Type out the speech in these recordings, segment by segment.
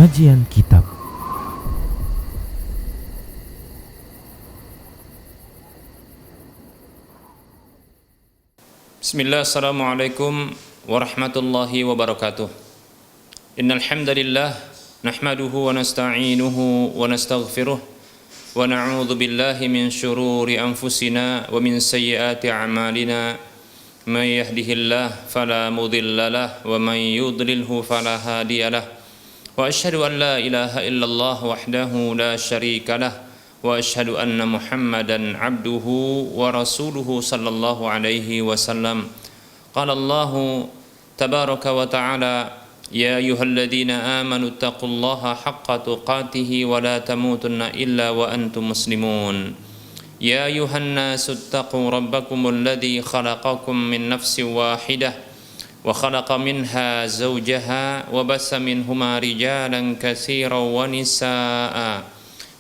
Kajian Kitab. Bismillah, assalamualaikum warahmatullahi wabarakatuh. Innal hamdalillah nahmaduhu wa nasta'inuhu wa nastaghfiruh wa na'udzu billahi min syururi anfusina wa min sayyiati a'malina. May yahdihillahu fala mudilla lahu wa may yudlilhu fala hadiyalah. Wa asyhadu an la ilaha illallah wahdahu la syarika lah wa asyhadu anna Muhammadan abduhu wa rasuluhu sallallahu alaihi wasallam. Qala Allah tabaraka wa ta'ala, ya ayyuhalladzina amanu taqullaha haqqa tuqatih wa la tamutunna illa wa antum muslimun. Ya ayyuhan nasu taqu rabbakumul ladzi khalaqakum min nafsin wahidah wa khalaqa minha zawjaha wa bassa minhuma rijalan katsiran wa nisaa'a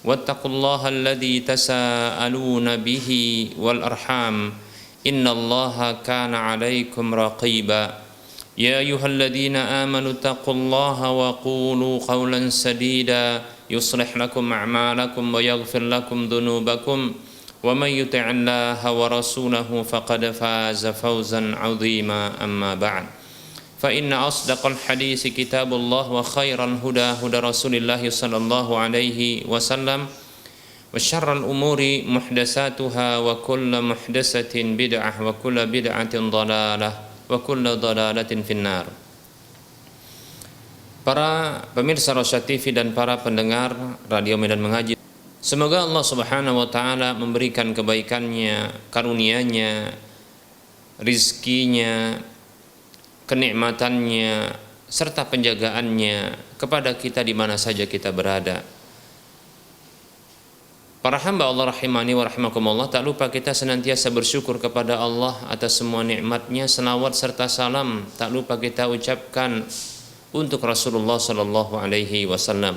wattaqullaha alladzi tasaaluna bihi wal arham innallaha kana 'alaikum raqiba. Ya ayyuhalladzina amanu taqullaha wa qulu qawlan sadida yuslih lakum a'malakum wa yaghfir lakum dhunubakum wa man yuti'illaha wa rasulahu faqad faza fawzan 'azima. Amma ba'd, fa inna asdaqal hadits kitabullah wa khairal huda huda Rasulillah sallallahu alaihi wasallam wa syarral umuri muhdatsatuha wa kullu muhdatsatin bid'ah wa kullu bid'atin dhalalah wa kullu dhalalatin finnar. Para pemirsa Rosyad TV dan para pendengar Radio Medan Mengaji, semoga Allah Subhanahu wa taala memberikan kebaikannya, karunia-Nya, rizkinya, kenikmatannya, serta penjagaannya kepada kita di mana saja kita berada. Para hamba Allah rahimani wa rahimakumullah, tak lupa kita senantiasa bersyukur kepada Allah atas semua nikmatnya. Selawat serta salam tak lupa kita ucapkan untuk Rasulullah sallallahu alaihi wasallam.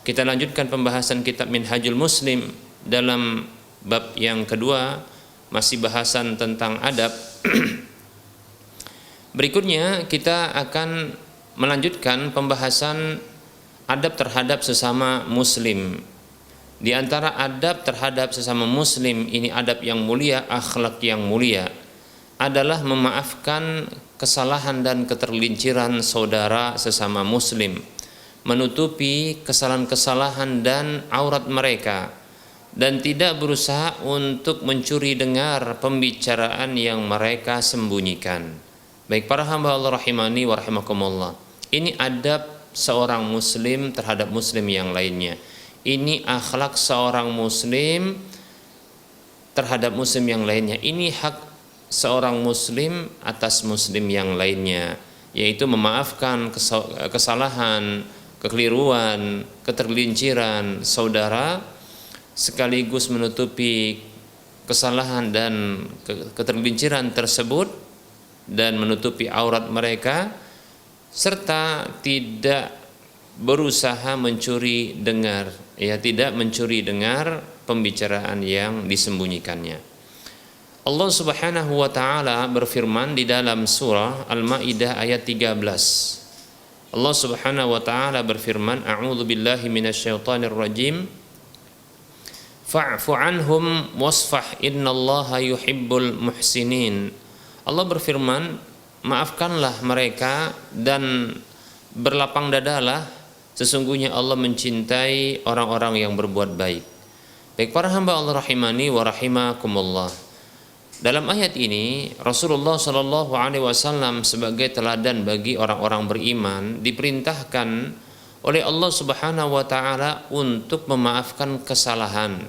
Kita lanjutkan pembahasan kitab Minhajul Muslim dalam bab yang kedua, masih bahasan tentang adab. Berikutnya kita akan melanjutkan pembahasan adab terhadap sesama muslim. Di antara adab terhadap sesama muslim ini, adab yang mulia, akhlak yang mulia, adalah memaafkan kesalahan dan ketergelinciran saudara sesama muslim, menutupi kesalahan-kesalahan dan aurat mereka, dan tidak berusaha untuk mencuri dengar pembicaraan yang mereka sembunyikan. Baik para hamba Allah rahimani wa rahimakumullah, ini adab seorang muslim terhadap muslim yang lainnya. Ini akhlak seorang muslim terhadap muslim yang lainnya. Ini hak seorang muslim atas muslim yang lainnya, yaitu memaafkan kesalahan, kekeliruan, ketergelinciran saudara, sekaligus menutupi kesalahan dan ketergelinciran tersebut dan menutupi aurat mereka, serta tidak berusaha mencuri dengar, tidak mencuri dengar pembicaraan yang disembunyikannya. Allah Subhanahu wa taala berfirman di dalam surah Al-Maidah ayat 13. Allah Subhanahu wa taala berfirman, a'udzu billahi minasyaitonir rajim. Fa'fu anhum wasfah innallaha yuhibbul muhsinin. Allah berfirman, maafkanlah mereka dan berlapang dadalah, sesungguhnya Allah mencintai orang-orang yang berbuat baik. Baik para hamba Allah rahimani wa rahimakumullah, dalam ayat ini Rasulullah sallallahu alaihi wasallam sebagai teladan bagi orang-orang beriman diperintahkan oleh Allah Subhanahu wa taala untuk memaafkan kesalahan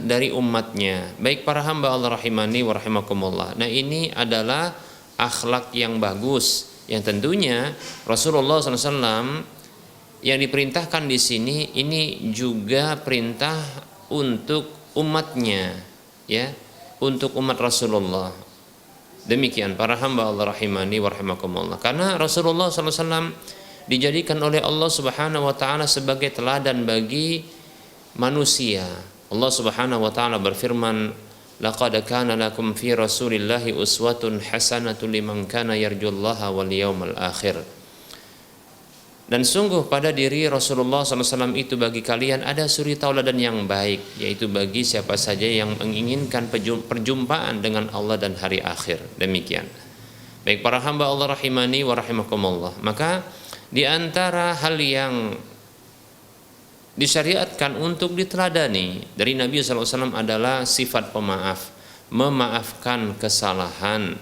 dari umatnya. Baik para hamba Allah rahimani wa rahimakumullah. Nah, ini adalah akhlak yang bagus yang tentunya Rasulullah SAW yang diperintahkan di sini ini juga perintah untuk umatnya, untuk umat Rasulullah. Demikian para hamba Allah rahimani wa rahimakumullah. Karena Rasulullah SAW dijadikan oleh Allah Subhanahu wa taala sebagai teladan bagi manusia. Allah Subhanahu wa taala berfirman, laqad kana lakum fi rasulillahi uswatun hasanatun liman kana yarjullaha wal yawmal akhir. Dan sungguh pada diri Rasulullah SAW itu bagi kalian ada suri tauladan yang baik, yaitu bagi siapa saja yang menginginkan perjumpaan dengan Allah dan hari akhir. Demikian. Baik para hamba Allah rahimani wa rahimakumullah. Maka di antara hal yang disyariatkan untuk diteladani dari Nabi SAW adalah sifat pemaaf, memaafkan kesalahan.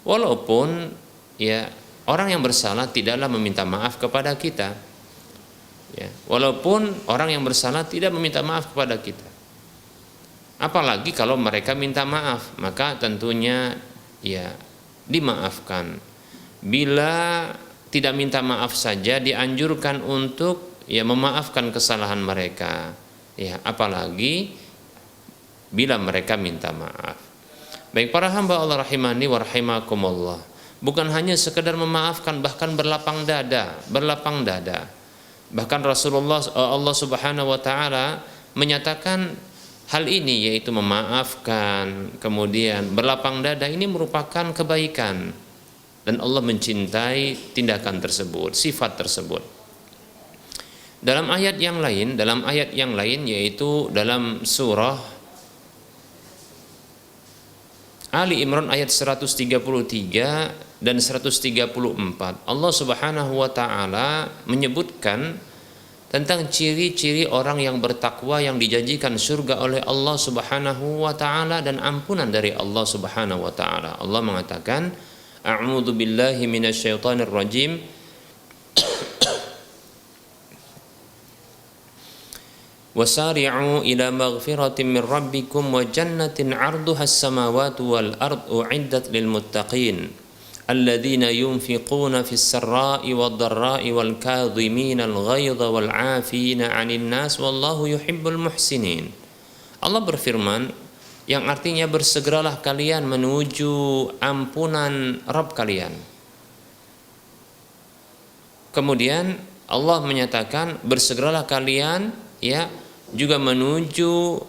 Walaupun ya orang yang bersalah tidaklah meminta maaf kepada kita, ya, walaupun orang yang bersalah tidak meminta maaf kepada kita, apalagi kalau mereka minta maaf, maka tentunya ya dimaafkan. Bila tidak minta maaf saja dianjurkan untuk ya memaafkan kesalahan mereka, ya apalagi bila mereka minta maaf. Baik para hamba Allah rahimani wa rahimakumullah, bukan hanya sekedar memaafkan, bahkan berlapang dada. Bahkan Rasulullah Allah Subhanahu wa taala menyatakan hal ini, yaitu memaafkan kemudian berlapang dada ini merupakan kebaikan, dan Allah mencintai tindakan tersebut, sifat tersebut. Dalam ayat yang lain yaitu dalam surah Ali Imran ayat 133 dan 134, Allah Subhanahu wa taala menyebutkan tentang ciri-ciri orang yang bertakwa yang dijanjikan surga oleh Allah Subhanahu wa taala dan ampunan dari Allah Subhanahu wa taala. Allah mengatakan, A'udzu billahi minasyaitonir rajim. Wasari'u ila maghfiratin min rabbikum wa jannatin 'arduha as-samawati wal ardu u'iddat lil muttaqin alladzina yunfiquna fis sarra'i wad dharra'i wal kadhimina al ghaidha wal 'afina 'anil nas wallahu yuhibbul muhsinin. Allah berfirman yang artinya bersegeralah kalian menuju ampunan Rabb kalian. Kemudian Allah menyatakan bersegeralah kalian ya juga menuju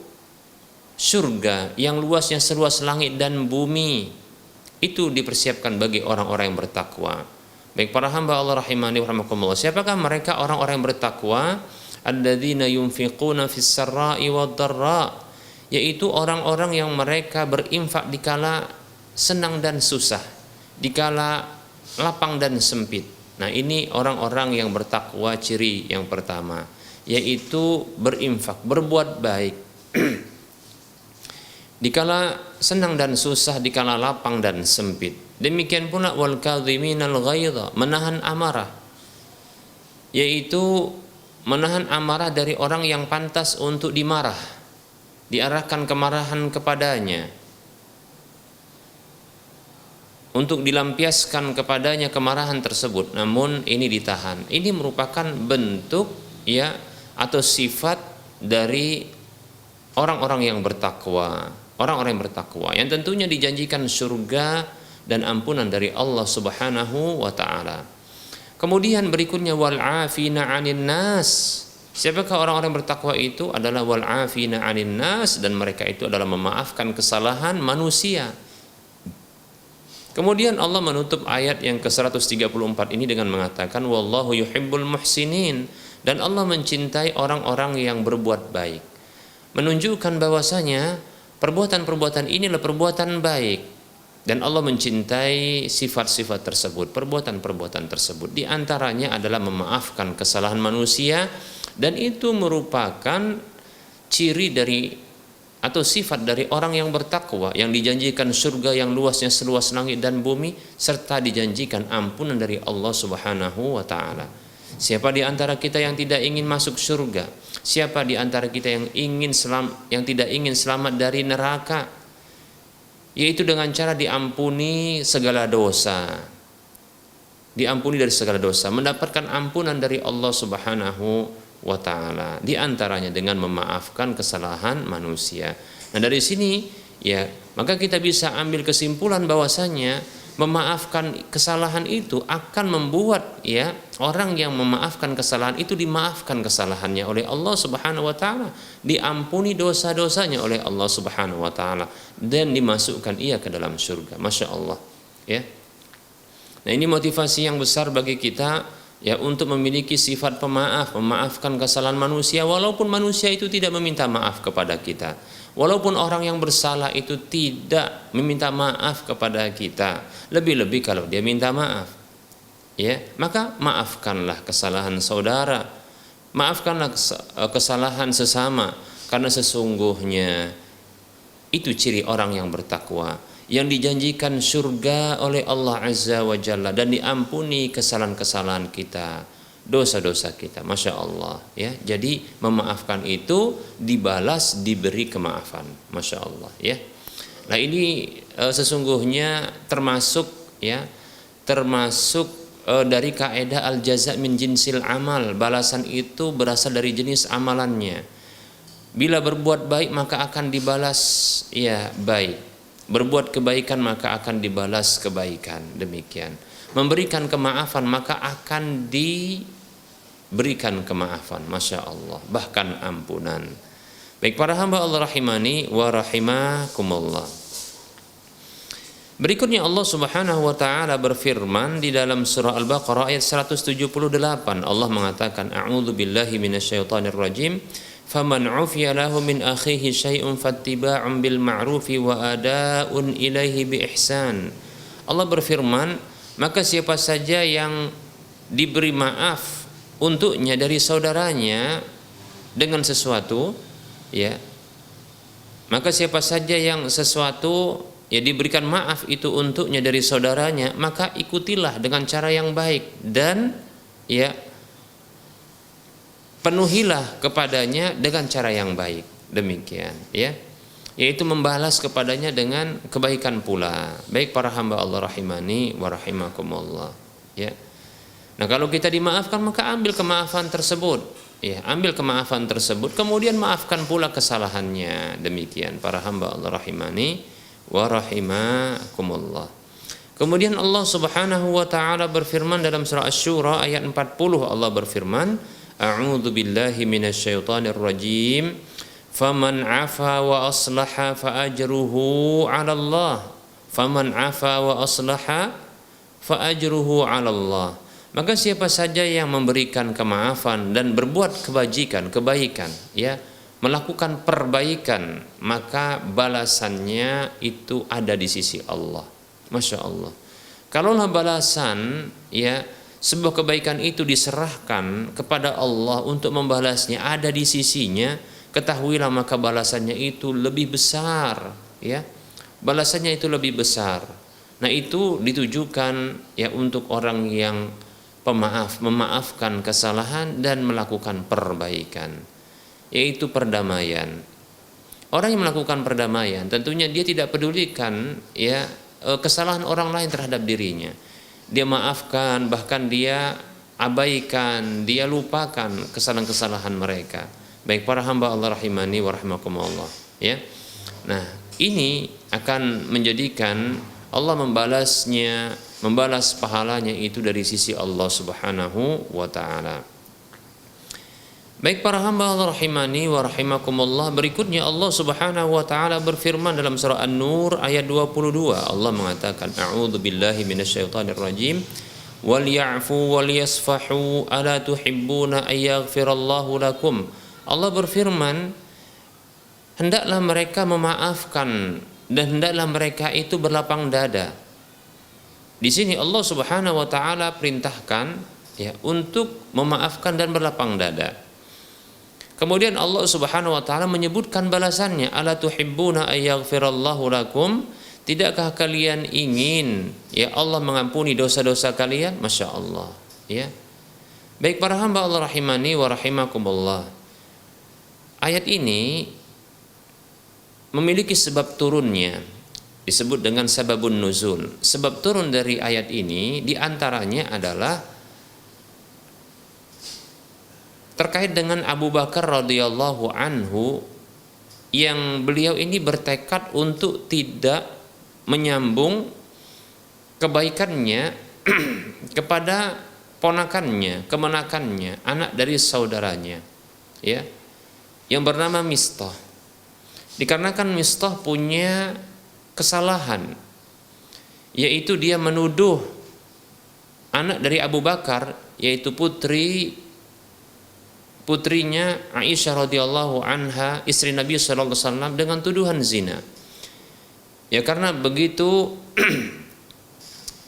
surga yang luasnya seluas langit dan bumi. Itu dipersiapkan bagi orang-orang yang bertakwa. Baik para hamba Allah rahimani wa rahimakumullah, siapakah mereka orang-orang yang bertakwa? Alladzina yunfiquna fis sarra'i wad dharra, yaitu orang-orang yang mereka berinfak dikala senang dan susah, dikala lapang dan sempit. Nah, ini orang-orang yang bertakwa, ciri yang pertama, yaitu berinfak, berbuat baik dikala senang dan susah, dikala lapang dan sempit. Demikian pula wal kadhiminal ghaidha, menahan amarah, yaitu menahan amarah dari orang yang pantas untuk dimarah, diarahkan kemarahan kepadanya, untuk dilampiaskan kepadanya kemarahan tersebut, namun ini ditahan. Ini merupakan bentuk ya atau sifat dari orang-orang yang bertakwa, orang-orang yang bertakwa yang tentunya dijanjikan surga dan ampunan dari Allah Subhanahu wa taala. Kemudian berikutnya wal 'afina 'anil nas. Siapakah orang-orang bertakwa itu? Adalah wal 'afina 'anil nas, dan mereka itu adalah memaafkan kesalahan manusia. Kemudian Allah menutup ayat yang ke-134 ini dengan mengatakan wallahu yuhibbul muhsinin, dan Allah mencintai orang-orang yang berbuat baik. Menunjukkan bahwasanya perbuatan-perbuatan inilah perbuatan baik, dan Allah mencintai sifat-sifat tersebut, perbuatan-perbuatan tersebut. Di antaranya adalah memaafkan kesalahan manusia, dan itu merupakan ciri dari atau sifat dari orang yang bertakwa yang dijanjikan surga yang luasnya seluas langit dan bumi, serta dijanjikan ampunan dari Allah Subhanahu wa taala. Siapa di antara kita yang tidak ingin masuk surga? Siapa di antara kita yang tidak ingin selamat dari neraka? Yaitu dengan cara diampuni segala dosa. Diampuni dari segala dosa, mendapatkan ampunan dari Allah Subhanahu wa ta'ala, di antaranya dengan memaafkan kesalahan manusia. Nah, dari sini ya maka kita bisa ambil kesimpulan bahwasanya memaafkan kesalahan itu akan membuat ya orang yang memaafkan kesalahan itu dimaafkan kesalahannya oleh Allah Subhanahu wa taala, diampuni dosa-dosanya oleh Allah Subhanahu wa taala, dan dimasukkan ia ke dalam surga. Masya Allah ya. Nah, ini motivasi yang besar bagi kita ya untuk memiliki sifat pemaaf, memaafkan kesalahan manusia walaupun manusia itu tidak meminta maaf kepada kita. Walaupun orang yang bersalah itu tidak meminta maaf kepada kita, lebih-lebih kalau dia minta maaf, ya, maka maafkanlah kesalahan saudara, maafkanlah kesalahan sesama, karena sesungguhnya itu ciri orang yang bertakwa, yang dijanjikan surga oleh Allah Azza wa Jalla dan diampuni kesalahan-kesalahan kita, dosa-dosa kita. Masya Allah, ya. Jadi memaafkan itu dibalas, diberi kemaafan. Masya Allah, ya. Nah ini sesungguhnya termasuk, ya, termasuk dari kaidah al jaza min jinsil amal. Balasan itu berasal dari jenis amalannya. Bila berbuat baik maka akan dibalas, ya, baik. Berbuat kebaikan maka akan dibalas kebaikan. Demikian. Memberikan kemaafan maka akan diberikan kemaafan. Masya Allah. Bahkan ampunan. Baik para hamba Allah rahimani wa rahimakumullah. Berikutnya Allah Subhanahu wa taala berfirman di dalam surah Al-Baqarah ayat 178. Allah mengatakan, A'udzu billahi minasyaitonir rajim. Faman 'ufiya lahu min akhihi syai'un fattiba'un bil ma'rufi wa ada'un ilaihi bi ihsan. Allah berfirman, maka siapa saja yang diberi maaf untuknya dari saudaranya dengan sesuatu, ya, maka siapa saja yang sesuatu, ya, diberikan maaf itu untuknya dari saudaranya, maka ikutilah dengan cara yang baik dan, ya, penuhilah kepadanya dengan cara yang baik. Demikian, ya, yaitu membalas kepadanya dengan kebaikan pula. Baik para hamba Allah rahimani wa rahimakumullah, ya. Nah kalau kita dimaafkan maka ambil kemaafan tersebut, ya, ambil kemaafan tersebut, kemudian maafkan pula kesalahannya. Demikian para hamba Allah rahimani wa rahimakumullah. Kemudian Allah Subhanahu wa taala berfirman dalam surah Asy-Syura ayat 40. Allah berfirman, A'udzu billahi minasyaitonir rajim. Faman 'afa wa aslaha fa ajruhu 'ala Allah. Faman 'afa wa aslaha fa ajruhu 'ala Allah. Maka siapa saja yang memberikan kemaafan dan berbuat kebaikan, ya, melakukan perbaikan, maka balasannya itu ada di sisi Allah. Masya Allah. Kalaulah balasan, ya, sebuah kebaikan itu diserahkan kepada Allah untuk membalasnya, ada di sisinya, ketahuilah maka balasannya itu lebih besar, ya. Balasannya itu lebih besar. Nah itu ditujukan, ya, untuk orang yang pemaaf, memaafkan kesalahan dan melakukan perbaikan, yaitu perdamaian. Orang yang melakukan perdamaian tentunya dia tidak pedulikan, ya, kesalahan orang lain terhadap dirinya. Dia maafkan, bahkan dia abaikan, dia lupakan kesalahan-kesalahan mereka. Baik para hamba Allah rahimani wa rahimakumullah, ya. Nah, ini akan menjadikan Allah membalas pahalanya itu dari sisi Allah Subhanahu wa taala. Baik para hamba Allah rahimani wa rahimakumullah, berikutnya Allah Subhanahu wa taala berfirman dalam surah An-Nur ayat 22. Allah mengatakan, A'udzu billahi minasyaitonir rajim. Wal ya'fu wal yasfahu ala tuhibbuna ay yaghfirallahu lakum. Allah berfirman, hendaklah mereka memaafkan dan hendaklah mereka itu berlapang dada. Di sini Allah Subhanahu wa taala perintahkan, ya, untuk memaafkan dan berlapang dada. Kemudian Allah Subhanahu wa taala menyebutkan balasannya, ala tuhibbuna ay yaghfirallahu lakum. Tidakkah kalian ingin, ya, Allah mengampuni dosa-dosa kalian? Masya Allah, ya. Baik para hamba Allah rahimani wa rahimakumullah. Ayat ini memiliki sebab turunnya, disebut dengan sababun nuzul. Sebab turun dari ayat ini diantaranya adalah terkait dengan Abu Bakar radhiyallahu anhu, yang beliau ini bertekad untuk tidak menyambung kebaikannya kepada ponakannya, kemenakannya, anak dari saudaranya, ya, yang bernama Mistah. Dikarenakan Mistah punya kesalahan, yaitu dia menuduh anak dari Abu Bakar yaitu putrinya Aisyah radhiyallahu anha, istri Nabi sallallahu alaihi wasallam, dengan tuduhan zina. Ya, karena begitu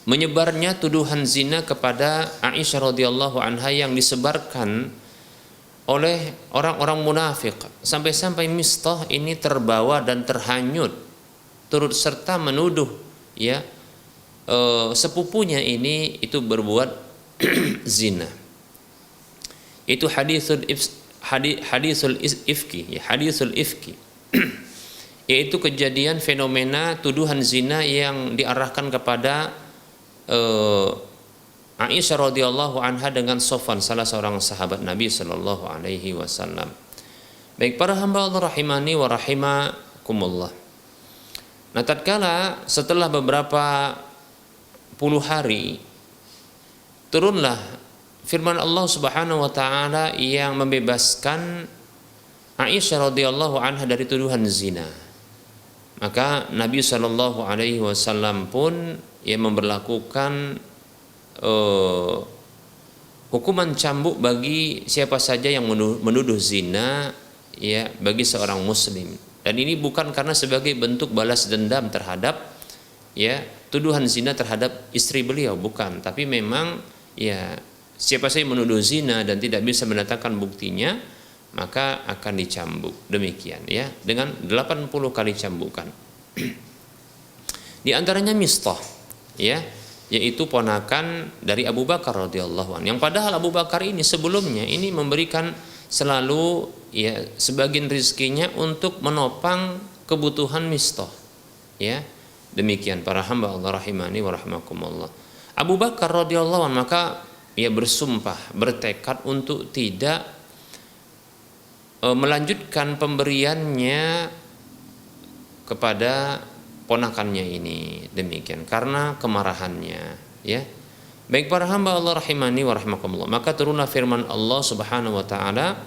menyebarnya tuduhan zina kepada Aisyah radhiyallahu anha yang disebarkan oleh orang-orang munafik, sampai-sampai Mistah ini terbawa dan terhanyut turut serta menuduh ya sepupunya ini itu berbuat zina. Itu hadisul ifki, ya, hadisul ifki. Yaitu kejadian fenomena tuduhan zina yang diarahkan kepada Aisyah radhiyallahu anha dengan Sofwan, salah seorang sahabat Nabi sallallahu alaihi wasallam. Baik para hamba Allah rahimani wa rahimakumullah. Nah, tatkala setelah beberapa puluh hari turunlah firman Allah Subhanahu wa taala yang membebaskan Aisyah radhiyallahu anha dari tuduhan zina. Maka Nabi sallallahu alaihi wasallam pun memberlakukan hukuman cambuk bagi siapa saja yang menuduh zina ya bagi seorang muslim. Dan ini bukan karena sebagai bentuk balas dendam terhadap ya tuduhan zina terhadap istri beliau, bukan, tapi memang ya siapa saja menuduh zina dan tidak bisa mendatangkan buktinya maka akan dicambuk. Demikian ya, dengan 80 kali cambukan. Di antaranya Mistah ya, yaitu ponakan dari Abu Bakar radhiyallahu anhu. Yang padahal Abu Bakar ini sebelumnya ini memberikan selalu ya sebagian rizkinya untuk menopang kebutuhan Mistah. Ya. Demikian para hamba Allah rahimani wa rahimakumullah. Abu Bakar radhiyallahu anhu maka ia bersumpah, bertekad untuk tidak melanjutkan pemberiannya kepada ponakannya ini, demikian karena kemarahannya ya. Baik para hamba Allah rahimani wa rahimakumullah, maka turunlah firman Allah Subhanahu wa taala,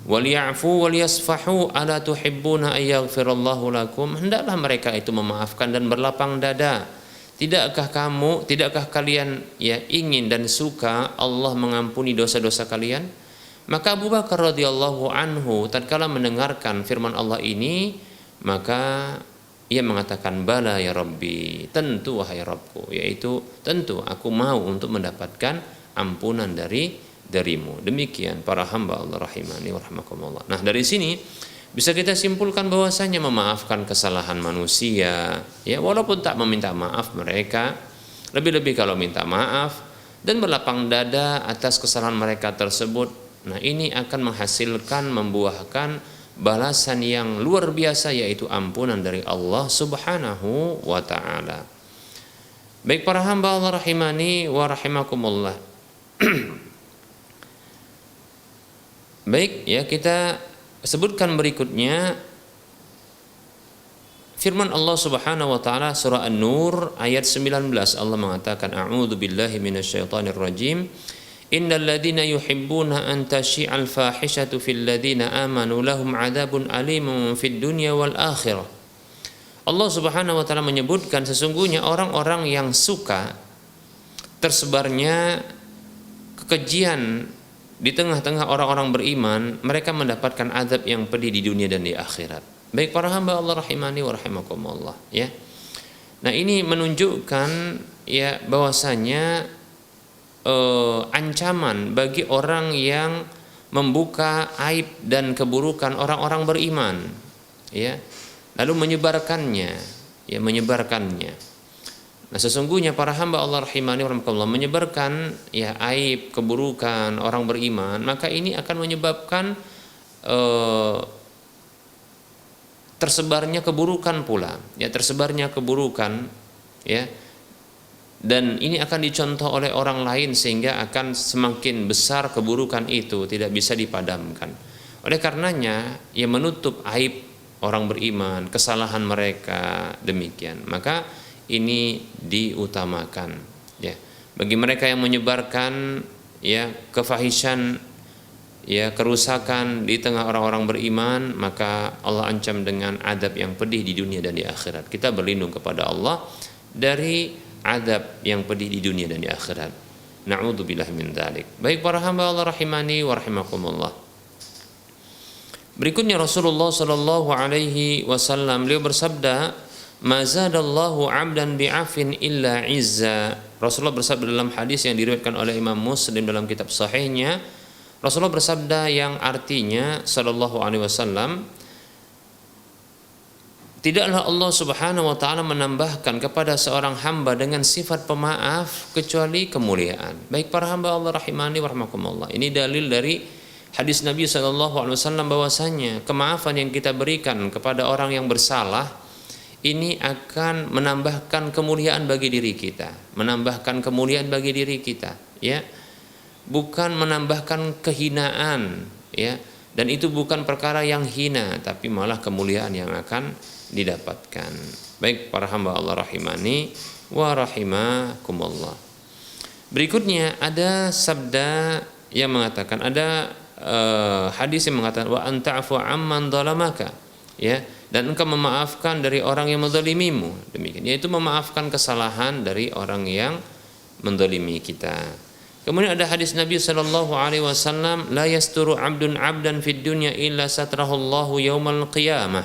"Walyafu walyasfahu ala tuhibbuna ayaghfirallahu lakum." Hendaklah mereka itu memaafkan dan berlapang dada. Tidakkah kalian ya ingin dan suka Allah mengampuni dosa-dosa kalian? Maka Abu Bakar radhiyallahu anhu tatkala mendengarkan firman Allah ini, maka ia mengatakan, "Bala ya Rabbi," tentu wahai Rabbku, yaitu tentu aku mau untuk mendapatkan ampunan darimu. Demikian para hamba Allah rahimani wa rahmakumullah. Nah, dari sini bisa kita simpulkan bahwasanya memaafkan kesalahan manusia ya, walaupun tak meminta maaf mereka, lebih-lebih kalau minta maaf dan berlapang dada atas kesalahan mereka tersebut. Nah, ini akan menghasilkan, membuahkan balasan yang luar biasa, yaitu ampunan dari Allah Subhanahu wa ta'ala. Baik para hamba Allah rahimani wa rahimakumullah. Baik ya, kita sebutkan berikutnya firman Allah Subhanahu wa ta'ala surah An-Nur ayat 19. Allah mengatakan, "A'udzu billahi minasyaitonir rajim. Innal ladzina yuhibbuna an tashi'al fahishatu fil ladzina amanu lahum 'adzabun alimun fid dunya wal akhirah." Allah Subhanahu wa taala menyebutkan sesungguhnya orang-orang yang suka tersebarnya kekejian di tengah-tengah orang-orang beriman, mereka mendapatkan azab yang pedih di dunia dan di akhirat. Baik para hamba Allah rahimani wa rahimakumullah ya. Nah, ini menunjukkan ya bahwasanya ancaman bagi orang yang membuka aib dan keburukan orang-orang beriman ya, lalu menyebarkannya. Nah, sesungguhnya para hamba Allah rahimani wa rahimakumullah menyebarkan ya aib, keburukan orang beriman, maka ini akan menyebabkan tersebarnya keburukan pula ya, ya. Dan ini akan dicontoh oleh orang lain sehingga akan semakin besar keburukan itu, tidak bisa dipadamkan. Oleh karenanya ia menutup aib orang beriman, kesalahan mereka, demikian. Maka ini diutamakan ya. Bagi mereka yang menyebarkan ya kefahisan ya, kerusakan di tengah orang-orang beriman, maka Allah ancam dengan adab yang pedih di dunia dan di akhirat. Kita berlindung kepada Allah dari adab yang pedih di dunia dan di akhirat. Na'udzubillah min dzalik. Baik para hamba Allah rahimani wa rahimakumullah. Berikutnya Rasulullah sallallahu alaihi wasallam beliau bersabda, "Ma zadallahu 'abdan bi'afin illa 'izza." Rasulullah bersabda dalam hadis yang diriwayatkan oleh Imam Muslim dalam kitab sahihnya, Rasulullah bersabda yang artinya sallallahu alaihi wasallam, tidaklah Allah Subhanahu wa taala menambahkan kepada seorang hamba dengan sifat pemaaf kecuali kemuliaan. Baik para hamba Allah rahimani wa rahmakumullah. Ini dalil dari hadis Nabi sallallahu alaihi wasallam bahwasanya kemaafan yang kita berikan kepada orang yang bersalah ini akan menambahkan kemuliaan bagi diri kita, menambahkan kemuliaan bagi diri kita, ya. Bukan menambahkan kehinaan, ya. Dan itu bukan perkara yang hina, tapi malah kemuliaan yang akan didapatkan. Baik para hamba Allah rahimani wa rahimakumullah. Berikutnya ada sabda yang mengatakan, ada hadis yang mengatakan wa anta'fu amman dhalamaka, ya, dan engkau memaafkan dari orang yang menzalimimu. Demikian, yaitu memaafkan kesalahan dari orang yang menzalimi kita. Kemudian ada hadis Nabi sallallahu alaihi wasallam, la yasturu 'abdun 'abdan fid dunya illa satrahu Allahu yaumal qiyamah.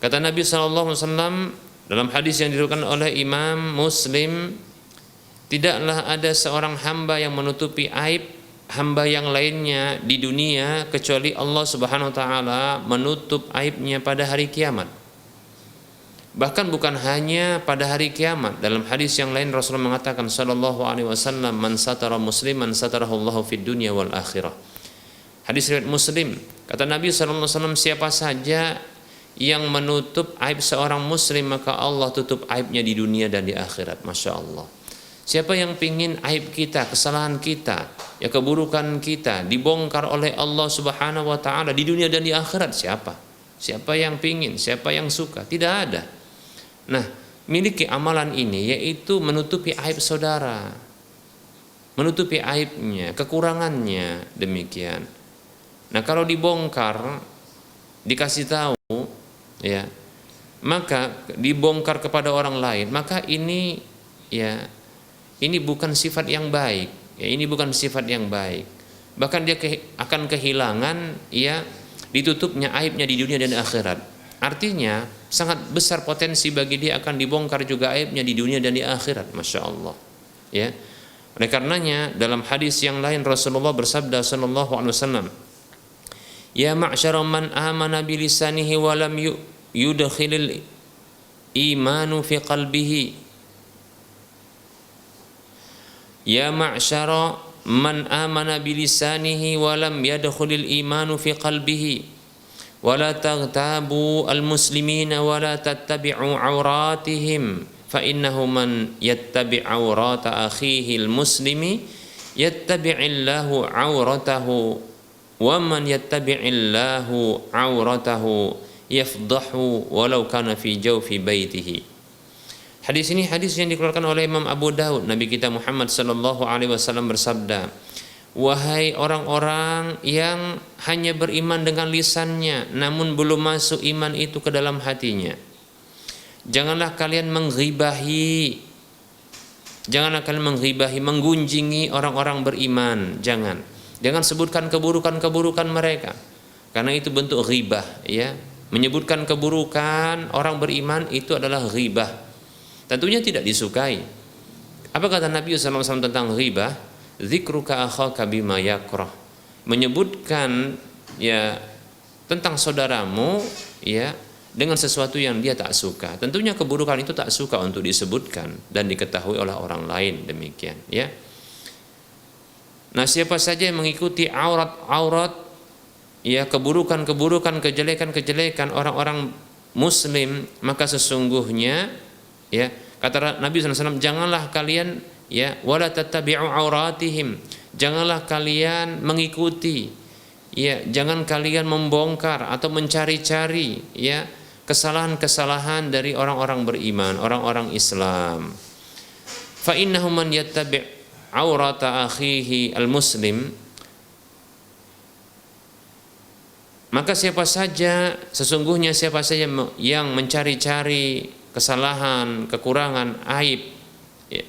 Kata Nabi sallallahu alaihi wasallam dalam hadis yang diriwayatkan oleh Imam Muslim, tidaklah ada seorang hamba yang menutupi aib hamba yang lainnya di dunia kecuali Allah Subhanahu wa taala menutup aibnya pada hari kiamat. Bahkan bukan hanya pada hari kiamat. Dalam hadis yang lain Rasulullah mengatakan sallallahu alaihi wasallam, man satara musliman satarahu Allahu fid dunya wal akhirah. Hadis riwayat Muslim. Kata Nabi sallallahu alaihi wasallam, siapa saja yang menutup aib seorang muslim maka Allah tutup aibnya di dunia dan di akhirat. Masya Allah. Siapa yang pingin aib kita, kesalahan kita, ya keburukan kita dibongkar oleh Allah Subhanahu wa taala di dunia dan di akhirat? Siapa? Siapa yang pingin? Siapa yang suka? Tidak ada. Nah, miliki amalan ini yaitu menutupi aib saudara, menutupi aibnya, kekurangannya, demikian. Nah, kalau dibongkar, dikasih tahu, ya, maka dibongkar kepada orang lain, maka ini, ya, ini bukan sifat yang baik, ya, ini bukan sifat yang baik. Bahkan dia akan kehilangan, ya, ditutupnya aibnya di dunia dan akhirat. Artinya sangat besar potensi bagi dia akan dibongkar juga aibnya di dunia dan di akhirat. Masya Allah, ya. Oleh karenanya dalam hadis yang lain Rasulullah bersabda sallallahu alaihi wasallam, ya ma'syara man amana bilisanihi wa lam yudkhilil imanu fi qalbihi. Ya ma'syara man amana bilisanihi wa lam yadkhulil imanu fi qalbihi. Wa la taghtabu al-muslimina wa la tattabi'u awratihim. Fa innahu man yattabi' awrata akhihi al-muslimi yattabi'illahu awratahu. Wa man yattabi'illahu awratahu yafdahu walau kana fi jawfi baitihi. Hadis ini hadis yang dikeluarkan oleh Imam Abu Daud. Nabi kita Muhammad sallallahu alaihi wasallam bersabda, wahai orang-orang yang hanya beriman dengan lisannya namun belum masuk iman itu ke dalam hatinya, janganlah kalian mengghibahi, menggunjingi orang-orang beriman. Jangan sebutkan keburukan-keburukan mereka, karena itu bentuk ghibah, ya. Menyebutkan keburukan orang beriman itu adalah ghibah. Tentunya tidak disukai. Apa kata Nabi SAW tentang ghibah? Dzikruka akhaka bima yakrah. Menyebutkan, ya, tentang saudaramu, ya, dengan sesuatu yang dia tak suka. Tentunya keburukan itu tak suka untuk disebutkan dan diketahui oleh orang lain, demikian, ya. Nah, siapa saja yang mengikuti aurat-aurat, ya, keburukan-keburukan, kejelekan-kejelekan orang-orang muslim, maka sesungguhnya, ya, kata Nabi SAW, janganlah kalian, ya, wala tattabi'u auratihim, janganlah kalian mengikuti, ya, jangan kalian membongkar atau mencari-cari, ya, kesalahan-kesalahan dari orang-orang beriman, orang-orang Islam. Fa innahu man yattabi' aurata akhihi al-muslim, maka sesungguhnya siapa saja yang mencari-cari kesalahan, kekurangan, aib, ya,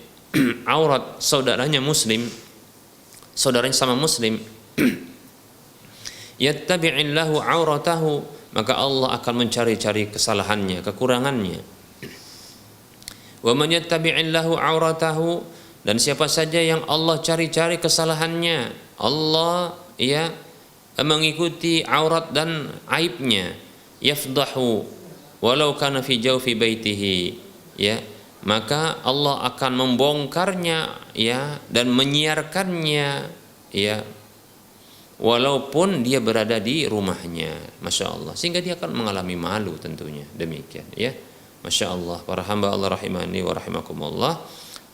aurat saudaranya muslim, saudaranya sama muslim, yattabi'illahu auratahu, maka Allah akan mencari-cari kesalahannya, kekurangannya. Wa man yattabi'illahu auratahu, dan siapa saja yang Allah cari-cari kesalahannya, Allah ya mengikuti aurat dan aibnya, yafdahu walau kana fi jawfi baitihi, ya, maka Allah akan membongkarnya ya dan menyiarkannya ya walaupun dia berada di rumahnya, Masya Allah, sehingga dia akan mengalami malu tentunya, demikian ya. Masya Allah, para hamba Allah rahimani wa rahimakumullah.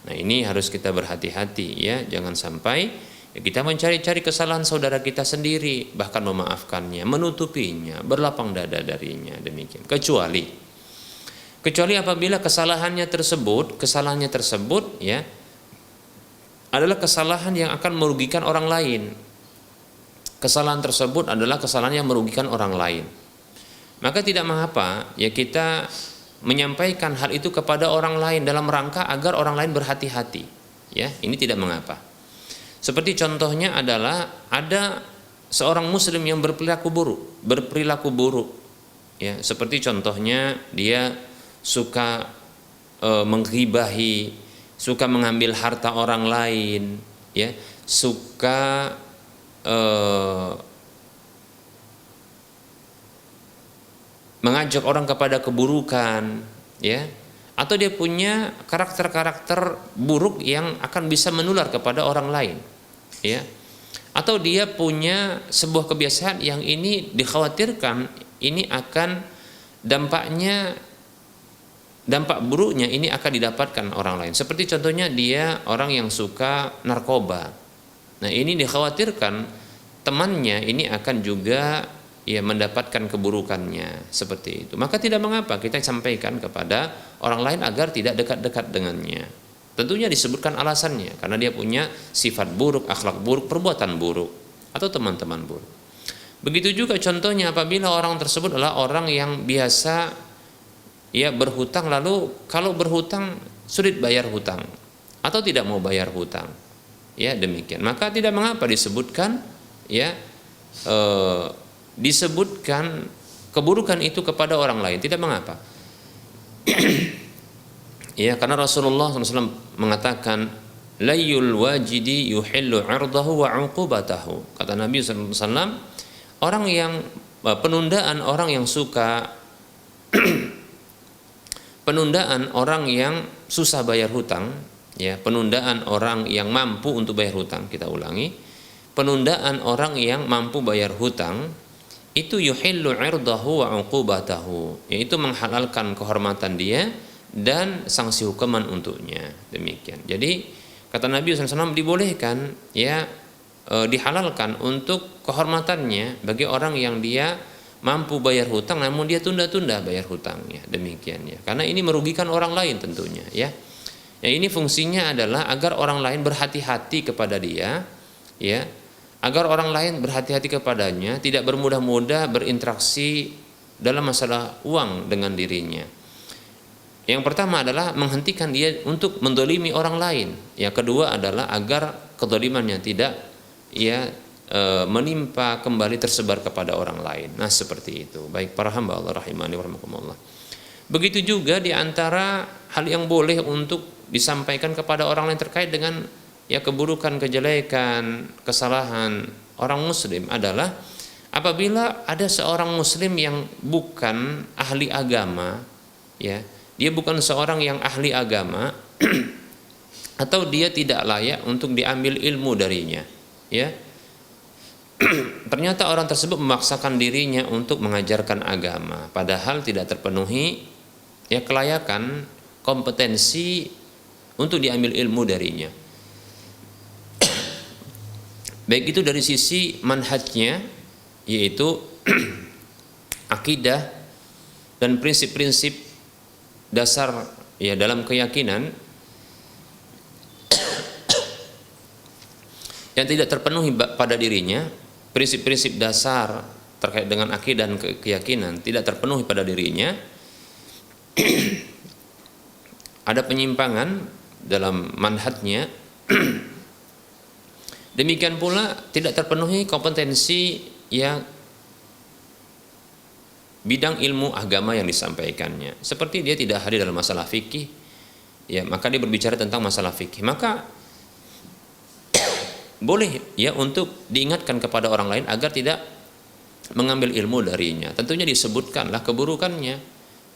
Nah, ini harus kita berhati-hati ya, jangan sampai ya kita mencari-cari kesalahan saudara kita sendiri, bahkan memaafkannya, menutupinya, berlapang dada darinya, demikian. Kecuali apabila kesalahannya tersebut ya adalah kesalahan yang akan merugikan orang lain. Kesalahan tersebut adalah kesalahan yang merugikan orang lain. Maka tidak mengapa ya kita menyampaikan hal itu kepada orang lain dalam rangka agar orang lain berhati-hati. Ya, ini tidak mengapa. Seperti contohnya adalah ada seorang muslim yang berperilaku buruk. Ya, seperti contohnya dia suka menggibahi, suka mengambil harta orang lain, ya, suka mengajak orang kepada keburukan, ya, atau dia punya karakter-karakter buruk yang akan bisa menular kepada orang lain, ya, atau dia punya sebuah kebiasaan yang ini dikhawatirkan ini akan dampak buruknya ini akan didapatkan orang lain. Seperti contohnya dia orang yang suka narkoba. Nah, ini dikhawatirkan temannya ini akan juga ya mendapatkan keburukannya seperti itu. Maka tidak mengapa kita sampaikan kepada orang lain agar tidak dekat-dekat dengannya. Tentunya disebutkan alasannya, karena dia punya sifat buruk, akhlak buruk, perbuatan buruk, atau teman-teman buruk. Begitu juga contohnya apabila orang tersebut adalah orang yang biasa ya berhutang, lalu kalau berhutang sulit bayar hutang atau tidak mau bayar hutang, ya demikian. Maka tidak mengapa disebutkan ya disebutkan keburukan itu kepada orang lain, tidak mengapa. Ya, karena Rasulullah SAW mengatakan layul wajidi yuhillu 'irdahu wa 'uqubatahu. Kata Nabi SAW, orang yang penundaan orang yang suka penundaan orang yang susah bayar hutang, ya, penundaan orang yang mampu untuk bayar hutang, kita ulangi, penundaan orang yang mampu bayar hutang itu yuhillu 'irdahu wa 'uqubatahu, yaitu menghalalkan kehormatan dia dan sanksi hukuman untuknya, demikian. Jadi kata Nabi SAW dibolehkan ya dihalalkan untuk kehormatannya bagi orang yang dia mampu bayar hutang namun dia tunda-tunda bayar hutangnya, demikian ya. Karena ini merugikan orang lain tentunya ya. Ya, ini fungsinya adalah agar orang lain berhati-hati kepada dia, ya. Agar orang lain berhati-hati kepadanya, tidak bermudah-mudah berinteraksi dalam masalah uang dengan dirinya. Yang pertama adalah menghentikan dia untuk mendolimi orang lain. Yang kedua adalah agar kedolimannya tidak ya menimpa kembali tersebar kepada orang lain. Nah, seperti itu. Baik para hamba Allah rahimani wa rahimakumullah. Begitu juga di antara hal yang boleh untuk disampaikan kepada orang lain terkait dengan ya keburukan, kejelekan, kesalahan orang muslim adalah apabila ada seorang muslim yang bukan ahli agama, ya, dia bukan seorang yang ahli agama atau dia tidak layak untuk diambil ilmu darinya, ya. Ternyata orang tersebut memaksakan dirinya untuk mengajarkan agama padahal tidak terpenuhi ya kelayakan, kompetensi untuk diambil ilmu darinya. Baik itu dari sisi manhajnya, yaitu akidah dan prinsip-prinsip dasar ya dalam keyakinan yang tidak terpenuhi pada dirinya, prinsip-prinsip dasar terkait dengan akidah dan keyakinan tidak terpenuhi pada dirinya, ada penyimpangan dalam manhajnya. Demikian pula tidak terpenuhi kompetensi yang bidang ilmu agama yang disampaikannya. Seperti dia tidak hadir dalam masalah fikih, ya maka dia berbicara tentang masalah fikih. Maka boleh ya untuk diingatkan kepada orang lain agar tidak mengambil ilmu darinya. Tentunya disebutkanlah keburukannya,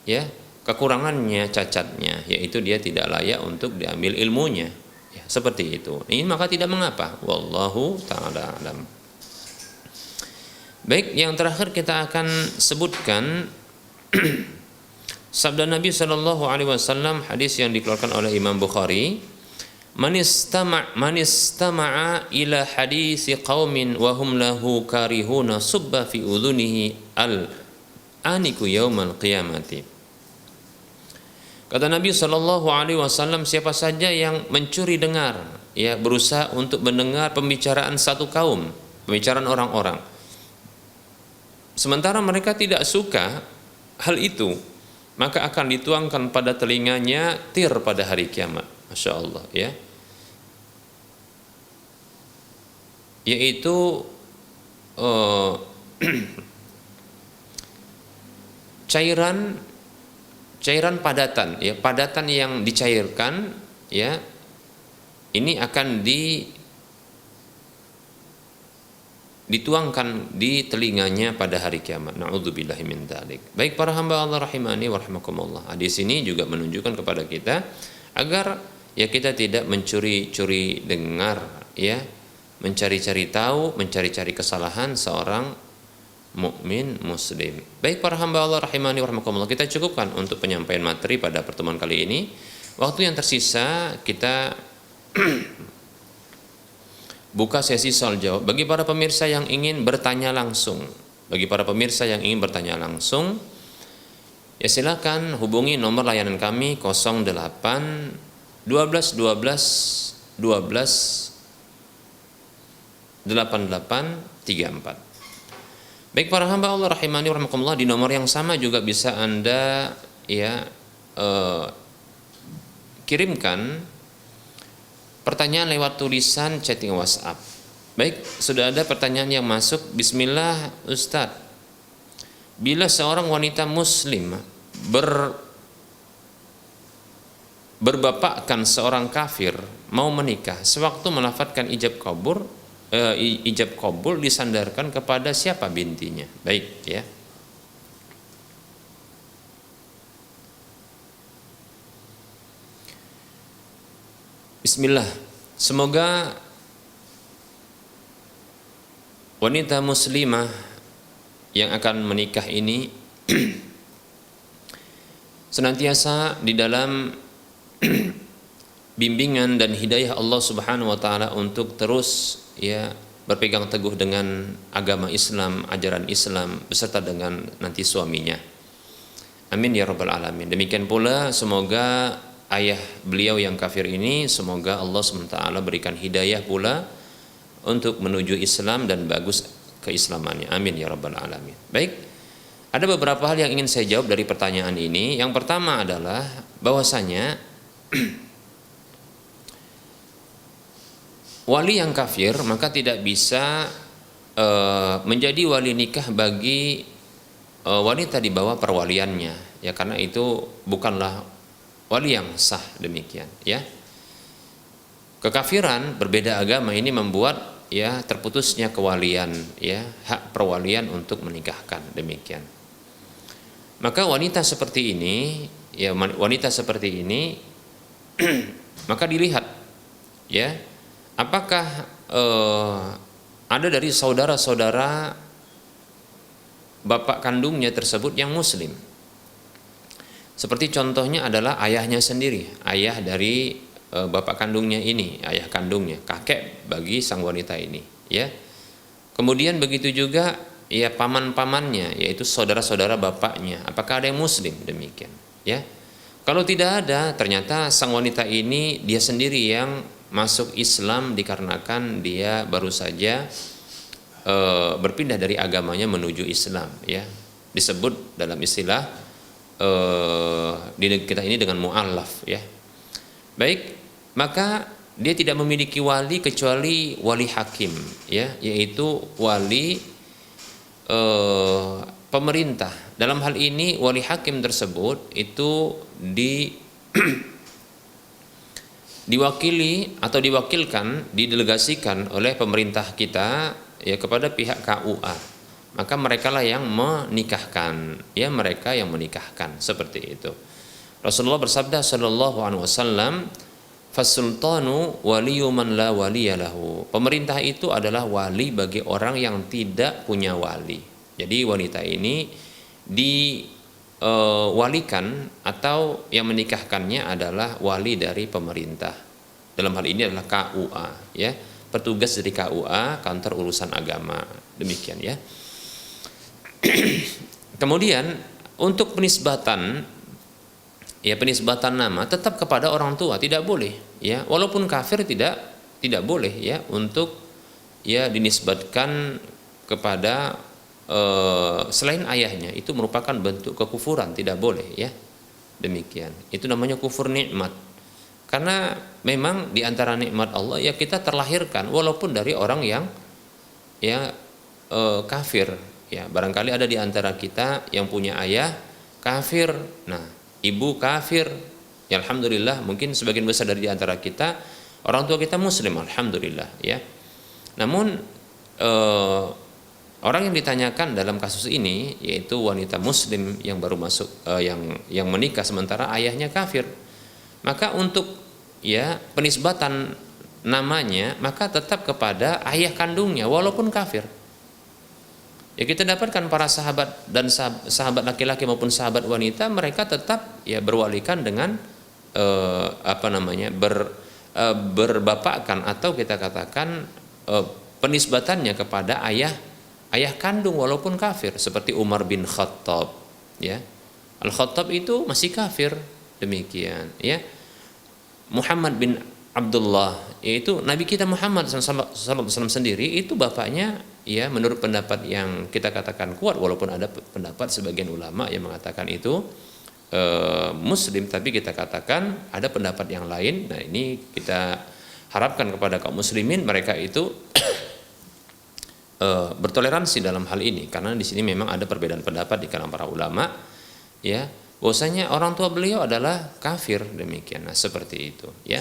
ya, kekurangannya, cacatnya, yaitu dia tidak layak untuk diambil ilmunya. Ya, seperti itu. Ini maka tidak mengapa. Wallahu ta'ala alam. Baik, yang terakhir kita akan sebutkan sabda Nabi sallallahu alaihi wasallam, hadis yang dikeluarkan oleh Imam Bukhari, man istama'a ila hadisi qaumin wa hum lahu karihuna subba fi udhunihi aniku yaumal qiyamati. Kata Nabi sallallahu alaihi wasallam, siapa saja yang mencuri dengar, ya, berusaha untuk mendengar pembicaraan satu kaum, pembicaraan orang-orang, sementara mereka tidak suka hal itu, maka akan dituangkan pada telinganya tir pada hari kiamat. Masya Allah, ya, yaitu cairan padatan, ya, padatan yang dicairkan, ya, ini akan dituangkan di telinganya pada hari kiamat. Na'udzubillahi min dzalik. Baik para hamba Allah rahimani wa rahimakumullah. Hadis ini juga menunjukkan kepada kita agar ya kita tidak mencuri-curi dengar, ya, mencari-cari tahu, mencari-cari kesalahan seorang mukmin muslim. Baik para hamba Allah rahimani wa rahimakumullah, kita cukupkan untuk penyampaian materi pada pertemuan kali ini. Waktu yang tersisa kita buka sesi soal jawab bagi para pemirsa yang ingin bertanya langsung. Bagi para pemirsa yang ingin bertanya langsung, ya silakan hubungi nomor layanan kami 08 12 12 12 88 34. Baik para hamba Allah rahimani wa rahimakumullah, di nomor yang sama juga bisa Anda, ya, kirimkan pertanyaan lewat tulisan chatting WhatsApp. Baik, sudah ada pertanyaan yang masuk. Bismillah Ustadz, bila seorang wanita muslim berbapakkan seorang kafir mau menikah, sewaktu melafadzkan ijab kabul disandarkan kepada siapa bintinya? Baik, ya. Bismillah. Semoga wanita muslimah yang akan menikah ini senantiasa di dalam bimbingan dan hidayah Allah Subhanahu wa taala untuk terus, ya, berpegang teguh dengan agama Islam, ajaran Islam beserta dengan nanti suaminya. Amin ya rabbal alamin. Demikian pula semoga ayah beliau yang kafir ini, semoga Allah SWT berikan hidayah pula untuk menuju Islam dan bagus keislamannya. Amin ya rabbal alamin. Baik, ada beberapa hal yang ingin saya jawab dari pertanyaan ini. Yang pertama adalah bahwasanya wali yang kafir maka tidak bisa menjadi wali nikah bagi wanita di bawah perwaliannya, ya, karena itu bukanlah wali yang sah. Demikian, ya. Kekafiran berbeda agama ini membuat, ya, terputusnya kewalian, ya, hak perwalian untuk menikahkan. Demikian. Maka wanita seperti ini, ya, wanita seperti ini maka dilihat, ya, apakah ada dari saudara-saudara bapak kandungnya tersebut yang muslim. Seperti contohnya adalah ayahnya sendiri, ayah dari bapak kandungnya ini, ayah kandungnya, kakek bagi sang wanita ini, ya. Kemudian begitu juga, ya, paman-pamannya, yaitu saudara-saudara bapaknya, apakah ada yang muslim? Demikian, ya. Kalau tidak ada, ternyata sang wanita ini dia sendiri yang masuk Islam dikarenakan dia baru saja berpindah dari agamanya menuju Islam, ya. Disebut dalam istilah di negeri kita ini dengan mu'allaf, ya. Baik, maka dia tidak memiliki wali kecuali wali hakim, ya, yaitu wali pemerintah. Dalam hal ini wali hakim tersebut itu diwakili atau diwakilkan, didelegasikan oleh pemerintah kita ya kepada pihak KUA. Maka merekalah yang menikahkan, ya, mereka yang menikahkan, seperti itu. Rasulullah bersabda sallallahu alaihi wasallam, "Fasultanu waliyu man la waliyalahu." Pemerintah itu adalah wali bagi orang yang tidak punya wali. Jadi wanita ini diwalikan atau yang menikahkannya adalah wali dari pemerintah. Dalam hal ini adalah KUA, ya, petugas dari KUA, kantor urusan agama. Demikian, ya. Kemudian untuk penisbatan, ya, penisbatan nama tetap kepada orang tua, tidak boleh, ya, walaupun kafir tidak boleh, ya, untuk, ya, dinisbatkan kepada selain ayahnya. Itu merupakan bentuk kekufuran, tidak boleh, ya. Demikian. Itu namanya kufur nikmat. Karena memang di antara nikmat Allah, ya, kita terlahirkan walaupun dari orang yang, ya, kafir, ya. Barangkali ada di antara kita yang punya ayah kafir, nah, ibu kafir, ya, alhamdulillah. Mungkin sebagian besar dari di antara kita orang tua kita muslim, alhamdulillah, ya. Namun orang yang ditanyakan dalam kasus ini yaitu wanita muslim yang baru masuk, yang menikah sementara ayahnya kafir. Maka untuk, ya, penisbatan namanya maka tetap kepada ayah kandungnya walaupun kafir. Ya, kita dapatkan para sahabat dan sahabat laki-laki maupun sahabat wanita, mereka tetap, ya, berwalikan dengan berbapakkan atau kita katakan penisbatannya kepada ayah kandung walaupun kafir, seperti Umar bin Khattab, ya. Al-Khattab itu masih kafir, demikian, ya. Muhammad bin Abdullah, yaitu Nabi kita Muhammad SAW sendiri, itu bapaknya, ya, menurut pendapat yang kita katakan kuat, walaupun ada pendapat sebagian ulama yang mengatakan itu muslim, tapi kita katakan ada pendapat yang lain. Nah, ini kita harapkan kepada kaum muslimin, mereka itu bertoleransi dalam hal ini, karena di sini memang ada perbedaan pendapat di kalangan para ulama, ya, bahwasanya orang tua beliau adalah kafir, demikian. Nah, seperti itu, ya.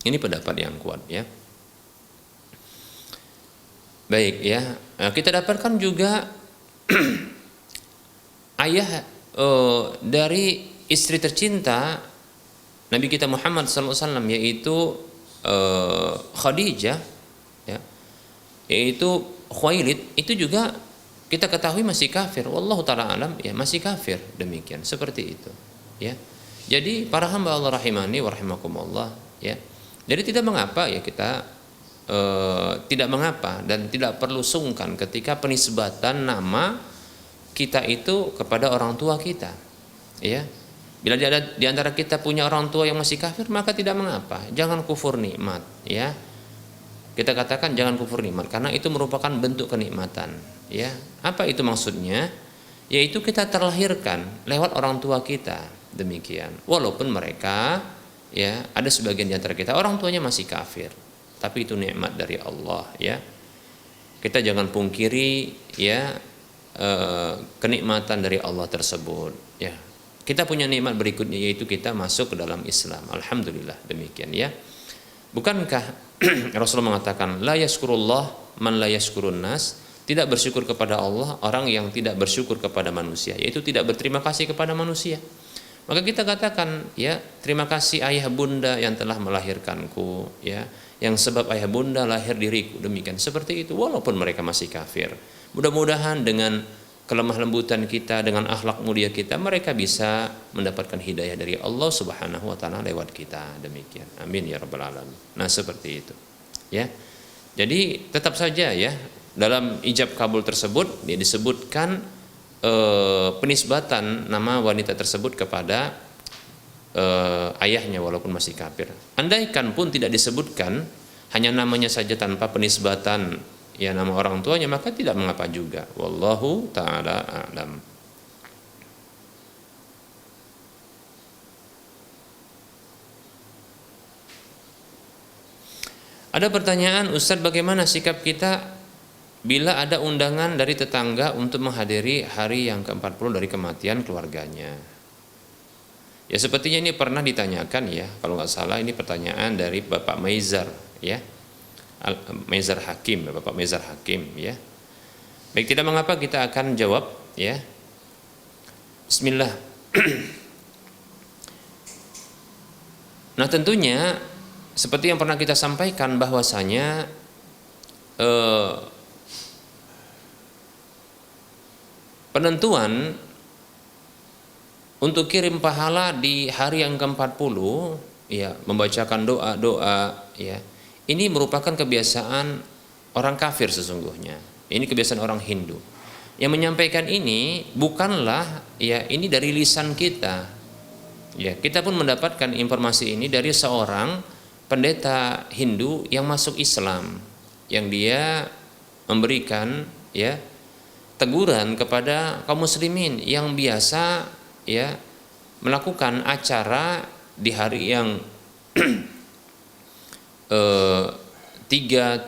Ini pendapat yang kuat, ya. Baik, ya. Nah, kita dapatkan juga ayah dari istri tercinta Nabi kita Muhammad SAW, yaitu Khadijah, ya, yaitu Khuwailid, itu juga kita ketahui masih kafir. Wallahu taala alam, ya, masih kafir, demikian, seperti itu, ya. Jadi para hamba Allah rahimani wa rahimakumullah, ya. Jadi tidak mengapa, ya, kita tidak mengapa dan tidak perlu sungkan ketika penisbatan nama kita itu kepada orang tua kita, ya. Bila di antara kita punya orang tua yang masih kafir, maka tidak mengapa, jangan kufur nikmat, ya. Kita katakan jangan kufur nikmat karena itu merupakan bentuk kenikmatan, ya. Apa itu maksudnya? Yaitu kita terlahirkan lewat orang tua kita, demikian. Walaupun mereka, ya, ada sebagian di antara kita orang tuanya masih kafir, tapi itu nikmat dari Allah, ya. Kita jangan pungkiri, ya, kenikmatan dari Allah tersebut, ya. Kita punya nikmat berikutnya, yaitu kita masuk ke dalam Islam, alhamdulillah, demikian, ya. Bukankah Rasulullah mengatakan la yaskurullah man la yaskurun nas, tidak bersyukur kepada Allah orang yang tidak bersyukur kepada manusia, yaitu tidak berterima kasih kepada manusia. Maka kita katakan, ya, terima kasih ayah bunda yang telah melahirkanku, ya, yang sebab ayah bunda lahir diriku, demikian, seperti itu, walaupun mereka masih kafir. Mudah-mudahan dengan kelemah lembutan kita, dengan akhlak mulia kita, mereka bisa mendapatkan hidayah dari Allah Subhanahu wa taala lewat kita, demikian. Amin ya rabbal alamin. Nah, seperti itu, ya. Jadi tetap saja, ya, dalam ijab kabul tersebut dia disebutkan penisbatan nama wanita tersebut kepada ayahnya walaupun masih kafir. Andaikan pun tidak disebutkan, hanya namanya saja tanpa penisbatan, ya, nama orang tuanya, maka tidak mengapa juga. Wallahu ta'ala a'lam. Ada pertanyaan, Ustadz, bagaimana sikap kita bila ada undangan dari tetangga untuk menghadiri hari yang ke-40 dari kematian keluarganya? Ya sepertinya ini pernah ditanyakan ya, kalau nggak salah ini pertanyaan dari Bapak Maizar ya, Maizar Hakim, Bapak Maizar Hakim ya. Baik, tidak mengapa, kita akan jawab ya. Bismillah. Nah tentunya seperti yang pernah kita sampaikan bahwasanya penentuan untuk kirim pahala di hari yang ke-40 ya, membacakan doa-doa ya, ini merupakan kebiasaan orang kafir sesungguhnya. Ini kebiasaan orang Hindu. Yang menyampaikan ini bukanlah ya ini dari lisan kita. Ya, kita pun mendapatkan informasi ini dari seorang pendeta Hindu yang masuk Islam, yang dia memberikan ya teguran kepada kaum muslimin yang biasa ya melakukan acara di hari yang 3, 7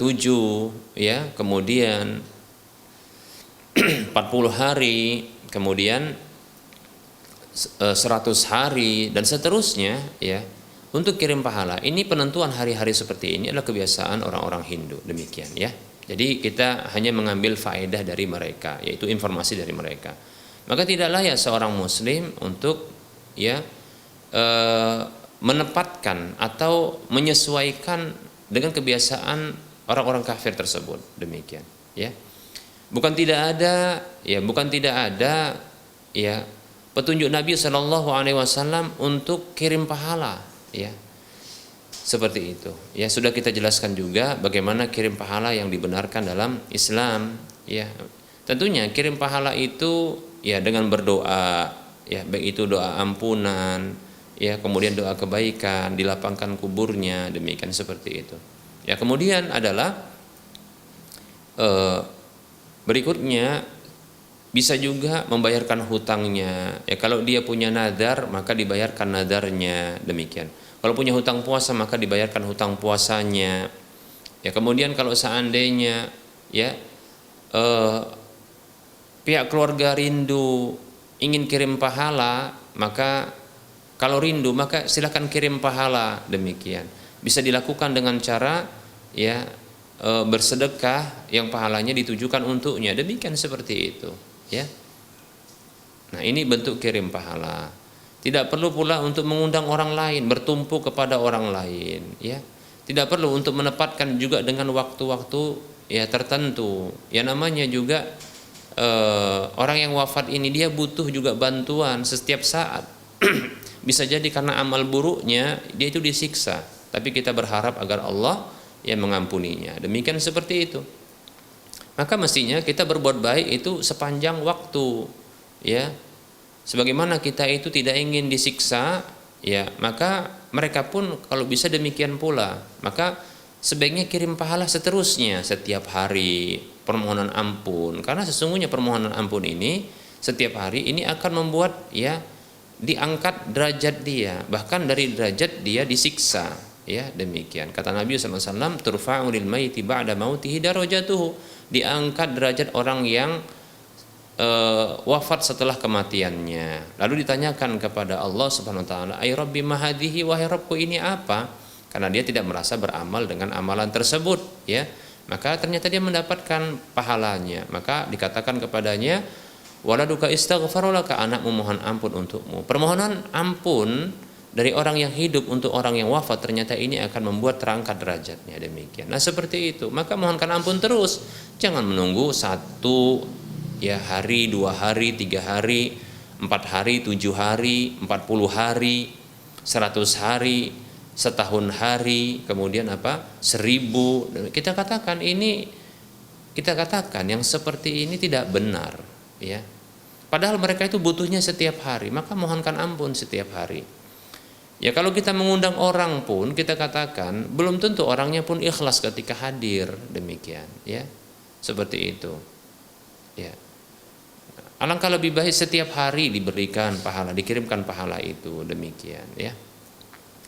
ya, kemudian 40 hari, kemudian 100 hari dan seterusnya ya, untuk kirim pahala. Ini penentuan hari-hari seperti ini adalah kebiasaan orang-orang Hindu, demikian ya. Jadi kita hanya mengambil faedah dari mereka, yaitu informasi dari mereka. Maka tidak layak seorang muslim untuk ya menempatkan atau menyesuaikan dengan kebiasaan orang-orang kafir tersebut, demikian ya. Bukan tidak ada ya petunjuk Nabi SAW untuk kirim pahala ya, seperti itu ya. Sudah kita jelaskan juga bagaimana kirim pahala yang dibenarkan dalam Islam ya. Tentunya kirim pahala itu ya dengan berdoa ya, baik itu doa ampunan ya, kemudian doa kebaikan, dilapangkan kuburnya, demikian seperti itu ya. Kemudian adalah berikutnya bisa juga membayarkan hutangnya ya. Kalau dia punya nadar maka dibayarkan nadarnya, demikian. Kalau punya hutang puasa maka dibayarkan hutang puasanya ya. Kemudian kalau seandainya ya pihak keluarga rindu ingin kirim pahala, maka kalau rindu maka silakan kirim pahala, demikian. Bisa dilakukan dengan cara ya bersedekah yang pahalanya ditujukan untuknya, demikian seperti itu ya. Nah ini bentuk kirim pahala. Tidak perlu pula untuk mengundang orang lain, bertumpu kepada orang lain ya. Tidak perlu untuk menempatkan juga dengan waktu-waktu ya tertentu. Ya namanya juga orang yang wafat ini dia butuh juga bantuan setiap saat. Bisa jadi karena amal buruknya dia itu disiksa, tapi kita berharap agar Allah yang mengampuninya, demikian seperti itu. Maka mestinya kita berbuat baik itu sepanjang waktu ya. Sebagaimana kita itu tidak ingin disiksa ya, maka mereka pun kalau bisa demikian pula. Maka sebaiknya kirim pahala seterusnya setiap hari, permohonan ampun, karena sesungguhnya permohonan ampun ini setiap hari ini akan membuat ya diangkat derajat dia, bahkan dari derajat dia disiksa ya, demikian. Kata Nabi SAW, turfa'u lil maiti ba'da mautihi darajatuhu, diangkat derajat orang yang wafat setelah kematiannya. Lalu ditanyakan kepada Allah Subhanahu wa taala, ay rabbi mahadihi, wahai Rabbku ini apa? Karena dia tidak merasa beramal dengan amalan tersebut ya. Maka ternyata dia mendapatkan pahalanya. Maka dikatakan kepadanya, waladuka istaghfarulaka, anakmu mohon ampun untukmu. Permohonan ampun dari orang yang hidup untuk orang yang wafat ternyata ini akan membuat terangkat derajatnya, demikian. Nah seperti itu. Maka mohonkan ampun terus. Jangan menunggu 1 ya hari, 2 hari, 3 hari, 4 hari, 7 hari, 40 hari, 100 hari, setahun hari, kemudian 1000. Kita katakan yang seperti ini tidak benar ya. Padahal mereka itu butuhnya setiap hari, maka mohonkan ampun setiap hari. Ya kalau kita mengundang orang pun kita katakan belum tentu orangnya pun ikhlas ketika hadir, demikian ya. Seperti itu. Ya. Alangkah lebih baik setiap hari diberikan pahala, dikirimkan pahala itu, demikian ya.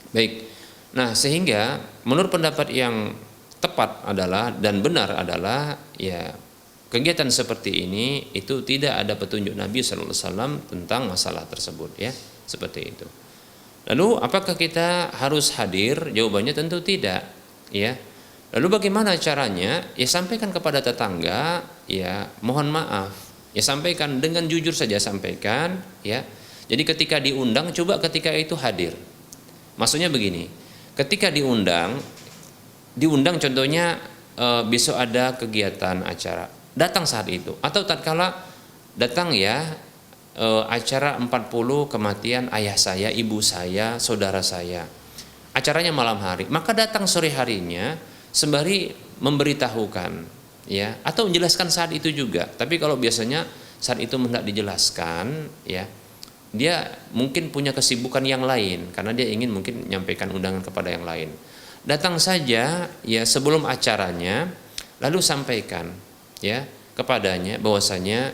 Baik. Nah, sehingga menurut pendapat yang tepat adalah dan benar adalah ya kegiatan seperti ini itu tidak ada petunjuk Nabi sallallahu alaihi wasallam tentang masalah tersebut ya, seperti itu. Lalu apakah kita harus hadir? Jawabannya tentu tidak, ya. Lalu bagaimana caranya? Ya sampaikan kepada tetangga, ya mohon maaf. Ya sampaikan dengan jujur saja sampaikan, ya. Jadi ketika diundang coba ketika itu hadir. Maksudnya begini, ketika diundang contohnya besok ada kegiatan acara, datang saat itu atau tatkala datang ya acara 40 kematian ayah saya, ibu saya, saudara saya. Acaranya malam hari, maka datang sore harinya sembari memberitahukan ya atau menjelaskan saat itu juga. Tapi kalau biasanya saat itu hendak dijelaskan ya, dia mungkin punya kesibukan yang lain karena dia ingin mungkin menyampaikan undangan kepada yang lain. Datang saja ya sebelum acaranya, lalu sampaikan ya kepadanya bahwasanya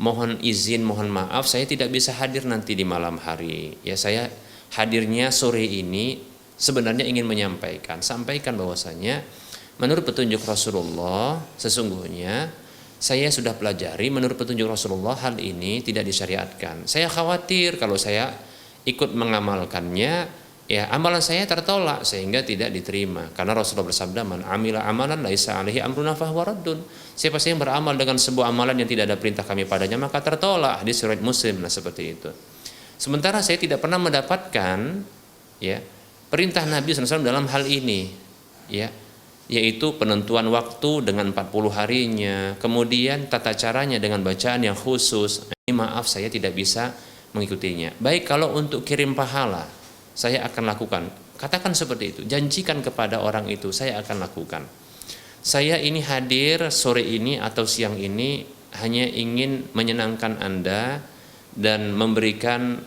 mohon izin, mohon maaf saya tidak bisa hadir nanti di malam hari. Ya saya hadirnya sore ini sebenarnya ingin menyampaikan, sampaikan bahwasanya menurut petunjuk Rasulullah sesungguhnya saya sudah pelajari menurut petunjuk Rasulullah hal ini tidak disyariatkan. Saya khawatir kalau saya ikut mengamalkannya, ya amalan saya tertolak sehingga tidak diterima. Karena Rasulullah bersabda, "Man amila amalan laisa alaihi amruna fahuwa raddun." Siapa saja yang beramal dengan sebuah amalan yang tidak ada perintah kami padanya maka tertolak. Hadis riwayat Muslim. Nah seperti itu. Sementara saya tidak pernah mendapatkan ya perintah Nabi SAW dalam hal ini, ya. Yaitu penentuan waktu dengan 40 harinya, kemudian tata caranya dengan bacaan yang khusus. Ini maaf saya tidak bisa mengikutinya. Baik kalau untuk kirim pahala, saya akan lakukan. Katakan seperti itu, janjikan kepada orang itu, saya akan lakukan. Saya ini hadir sore ini atau siang ini hanya ingin menyenangkan Anda dan memberikan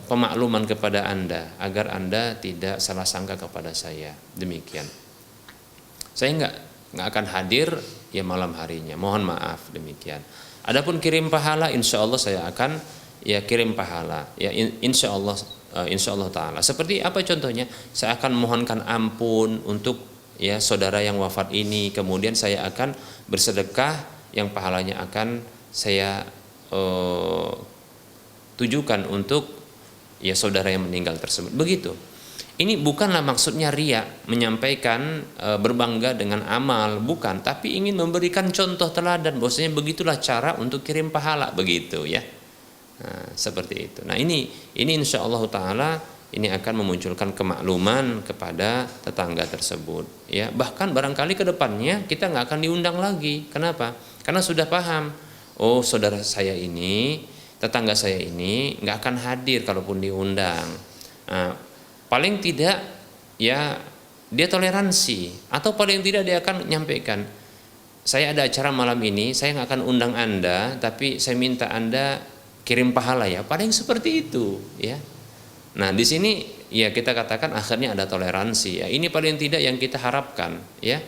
pemakluman kepada Anda agar Anda tidak salah sangka kepada saya. Demikian. Saya nggak akan hadir ya malam harinya, mohon maaf, demikian. Adapun kirim pahala, insya Allah saya akan ya kirim pahala ya insya Allah taala. Seperti apa contohnya? Saya akan mohonkan ampun untuk ya saudara yang wafat ini, kemudian saya akan bersedekah yang pahalanya akan saya tujukan untuk ya saudara yang meninggal tersebut. Begitu. Ini bukanlah maksudnya riya, menyampaikan berbangga dengan amal, bukan, tapi ingin memberikan contoh teladan bahwasanya begitulah cara untuk kirim pahala, begitu ya. Nah, seperti itu. Nah, ini insyaallah taala ini akan memunculkan kemakluman kepada tetangga tersebut ya. Bahkan barangkali ke depannya kita nggak akan diundang lagi. Kenapa? Karena sudah paham, oh saudara saya ini, tetangga saya ini nggak akan hadir kalaupun diundang. Nah, paling tidak ya dia toleransi, atau paling tidak dia akan menyampaikan, saya ada acara malam ini, saya nggak akan undang Anda, tapi saya minta Anda kirim pahala ya, paling seperti itu ya. Nah di sini ya kita katakan akhirnya ada toleransi ya, ini paling tidak yang kita harapkan ya.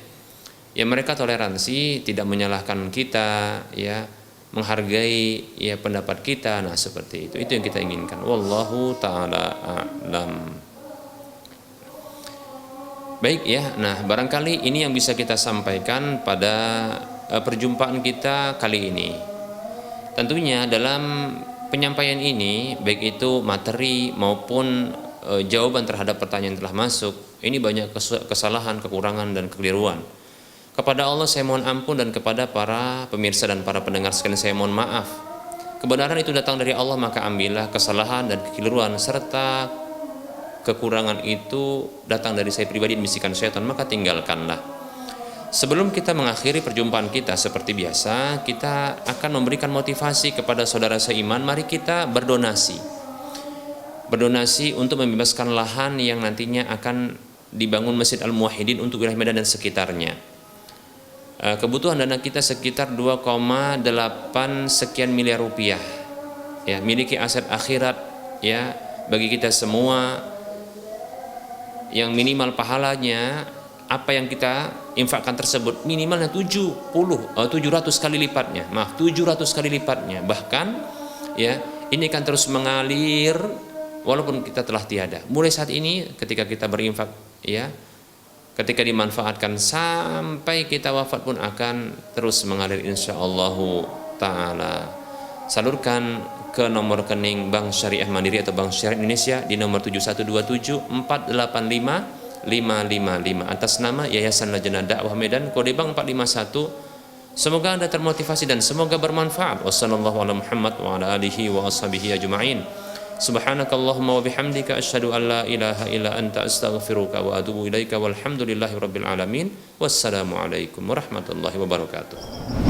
Ya mereka toleransi, tidak menyalahkan kita ya, menghargai ya pendapat kita. Nah seperti itu yang kita inginkan. Wallahu taala a'lam. Baik ya, nah barangkali ini yang bisa kita sampaikan pada perjumpaan kita kali ini. Tentunya dalam penyampaian ini, baik itu materi maupun jawaban terhadap pertanyaan yang telah masuk, ini banyak kesalahan, kekurangan dan kekeliruan. Kepada Allah saya mohon ampun dan kepada para pemirsa dan para pendengar sekalian saya mohon maaf. Kebenaran itu datang dari Allah, maka ambillah kesalahan dan kekeliruan serta kekurangan itu datang dari saya pribadi dan bisikan syaitan, maka tinggalkanlah. Sebelum kita mengakhiri perjumpaan kita seperti biasa, kita akan memberikan motivasi kepada saudara seiman. Mari kita berdonasi untuk membebaskan lahan yang nantinya akan dibangun Masjid Al-Muwahhidin untuk wilayah Medan dan sekitarnya. Kebutuhan dana kita sekitar 2,8 sekian miliar rupiah ya, miliki aset akhirat ya bagi kita semua, yang minimal pahalanya apa yang kita infakkan tersebut minimalnya 700 kali lipatnya. 700 kali lipatnya. Bahkan ya, ini akan terus mengalir walaupun kita telah tiada. Mulai saat ini ketika kita berinfak ya, ketika dimanfaatkan sampai kita wafat pun akan terus mengalir insyaallah taala. Salurkan ke nomor rekening Bank Syariah Mandiri atau Bank Syariah Indonesia di nomor 7127485555 atas nama Yayasan Lajnah Dakwah Medan, kode bank 451. Semoga Anda termotivasi dan semoga bermanfaat. Wassallallahu ala Muhammad wa ala alihi wa ashabihi ajma'in. Subhanakallahumma wa bihamdika asyhadu an la ilaha illa anta astaghfiruka wa atubu ilaika walhamdulillahi rabbil alamin. Wassalamu alaikum warahmatullahi wabarakatuh.